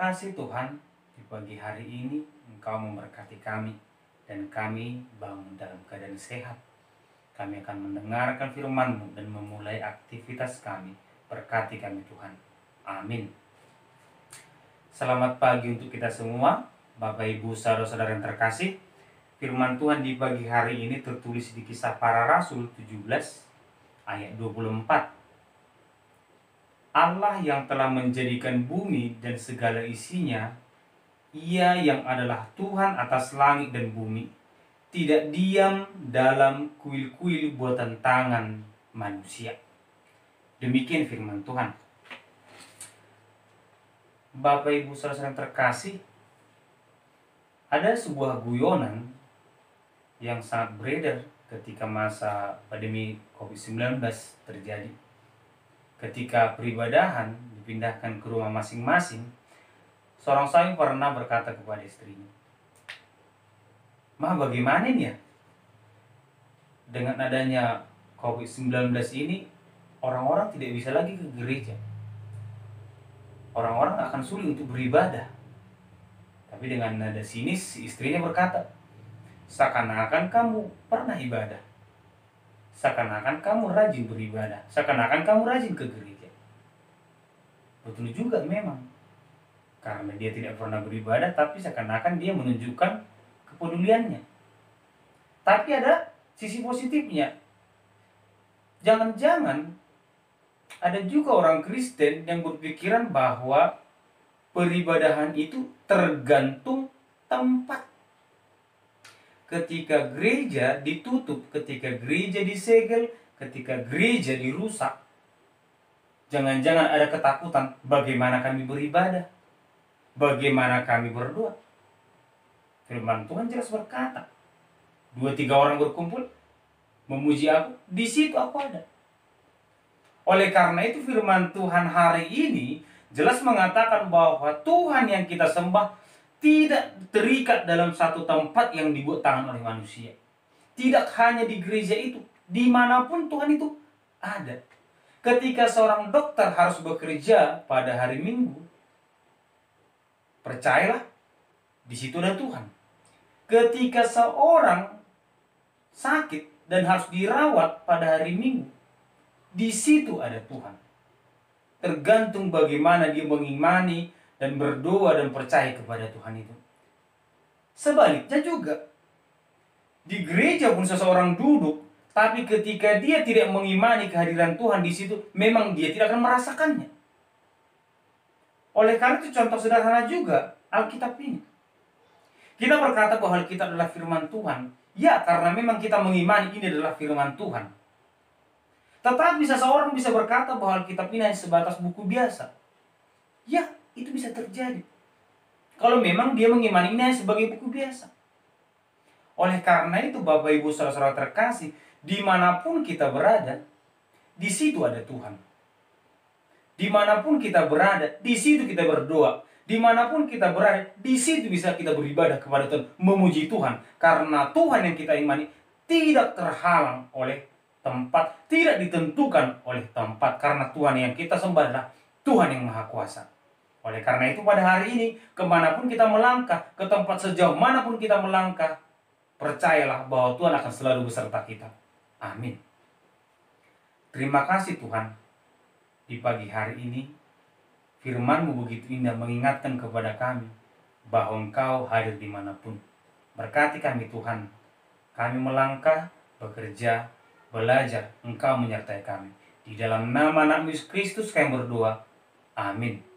kasih Tuhan, di pagi hari ini Engkau memberkati kami dan kami bangun dalam keadaan sehat. Kami akan mendengarkan firman-Mu dan memulai aktivitas kami. Berkati kami Tuhan. Amin. Selamat pagi untuk kita semua, Bapak Ibu saudara-saudara yang terkasih. Firman Tuhan di pagi hari ini tertulis di Kisah Para Rasul 17 ayat 24. Allah yang telah menjadikan bumi dan segala isinya, Ia yang adalah Tuhan atas langit dan bumi, tidak diam dalam kuil-kuil buatan tangan manusia. Demikian firman Tuhan. Bapak Ibu saudara yang terkasih, ada sebuah guyonan yang sangat beredar ketika masa pandemi COVID-19 terjadi. Ketika peribadahan dipindahkan ke rumah masing-masing, seorang suami pernah berkata kepada istrinya, "Mah, bagaimana ini ya? Dengan adanya COVID-19 ini, orang-orang tidak bisa lagi ke gereja. Orang-orang akan sulit untuk beribadah." Tapi dengan nada sinis, si istrinya berkata, "Seakan-akan kamu pernah ibadah. Seakan-akan kamu rajin beribadah. Seakan-akan kamu rajin ke gereja." Betul juga memang. Karena dia tidak pernah beribadah, tapi seakan-akan dia menunjukkan kepeduliannya. Tapi ada sisi positifnya. Jangan-jangan ada juga orang Kristen yang berpikiran bahwa peribadahan itu tergantung tempat. Ketika gereja ditutup, ketika gereja disegel, ketika gereja dirusak, jangan-jangan ada ketakutan, bagaimana kami beribadah, bagaimana kami berdoa. Firman Tuhan jelas berkata, 2-3 orang berkumpul memuji aku, di situ aku ada. Oleh karena itu firman Tuhan hari ini jelas mengatakan bahwa Tuhan yang kita sembah tidak terikat dalam satu tempat yang dibuat tangan oleh manusia. Tidak hanya di gereja itu, dimanapun Tuhan itu ada. Ketika seorang dokter harus bekerja pada hari Minggu, percayalah, di situ ada Tuhan. Ketika seorang sakit dan harus dirawat pada hari Minggu, di situ ada Tuhan. Tergantung bagaimana dia mengimani dan berdoa dan percaya kepada Tuhan itu. Sebaliknya juga, di gereja pun seseorang duduk, tapi ketika dia tidak mengimani kehadiran Tuhan di situ, memang dia tidak akan merasakannya. Oleh karena itu contoh sederhana juga Alkitab ini. Kita berkata bahwa Alkitab adalah firman Tuhan. Ya, karena memang kita mengimani ini adalah firman Tuhan. Tetapi seseorang bisa berkata bahwa Alkitab ini hanya sebatas buku biasa. Ya, itu bisa terjadi kalau memang dia mengimani ini hanya sebagai buku biasa. Oleh karena itu Bapak Ibu saudara-saudara terkasih, dimanapun kita berada, di situ ada Tuhan. Dimanapun kita berada, di situ kita berdoa. Dimanapun kita berada, di situ bisa kita beribadah kepada Tuhan, memuji Tuhan. Karena Tuhan yang kita imani tidak terhalang oleh tempat, tidak ditentukan oleh tempat. Karena Tuhan yang kita sembah adalah Tuhan yang Maha Kuasa. Oleh karena itu pada hari ini, kemanapun kita melangkah, ke tempat sejauh manapun kita melangkah, percayalah bahwa Tuhan akan selalu beserta kita. Amin. Terima kasih Tuhan. Di pagi hari ini, firman-Mu begitu indah mengingatkan kepada kami bahwa Engkau hadir dimanapun. Berkati kami Tuhan. Kami melangkah, bekerja, belajar, Engkau menyertai kami. Di dalam nama anak Yesus Kristus kami berdoa. Amin.